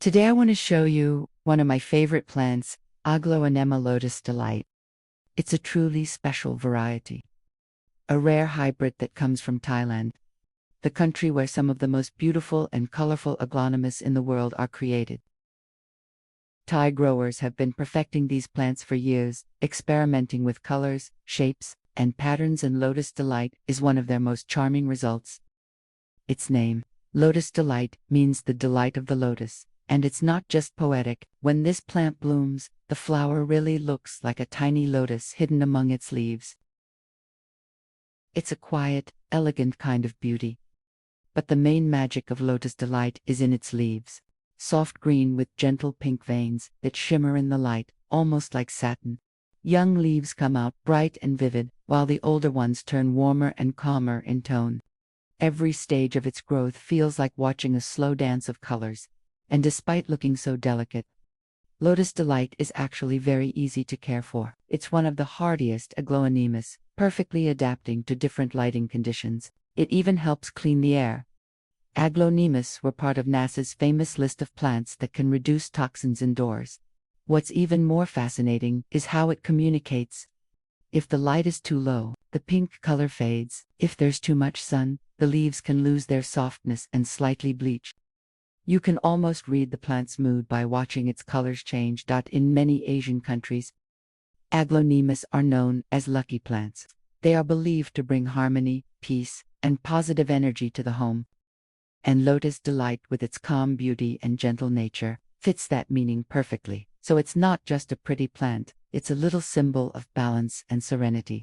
Today I want to show you one of my favorite plants, Aglaonema Lotus Delight. It's a truly special variety, a rare hybrid that comes from Thailand, the country where some of the most beautiful and colorful aglaonemas in the world are created. Thai growers have been perfecting these plants for years, experimenting with colors, shapes, and patterns, and Lotus Delight is one of their most charming results. Its name, Lotus Delight, means the delight of the lotus. And it's not just poetic. When this plant blooms, the flower really looks like a tiny lotus hidden among its leaves. It's a quiet, elegant kind of beauty. But the main magic of Lotus Delight is in its leaves. Soft green with gentle pink veins that shimmer in the light, almost like satin. Young leaves come out bright and vivid, while the older ones turn warmer and calmer in tone. Every stage of its growth feels like watching a slow dance of colors. And despite looking so delicate, Lotus Delight is actually very easy to care for. It's one of the hardiest aglaonemas, perfectly adapting to different lighting conditions. It even helps clean the air. Aglaonemas were part of NASA's famous list of plants that can reduce toxins indoors. What's even more fascinating is how it communicates. If the light is too low, the pink color fades. If there's too much sun, the leaves can lose their softness and slightly bleach. You can almost read the plant's mood by watching its colors change. In many Asian countries, aglaonemas are known as lucky plants. They are believed to bring harmony, peace, and positive energy to the home. And Lotus Delight, with its calm beauty and gentle nature, fits that meaning perfectly. So it's not just a pretty plant, it's a little symbol of balance and serenity.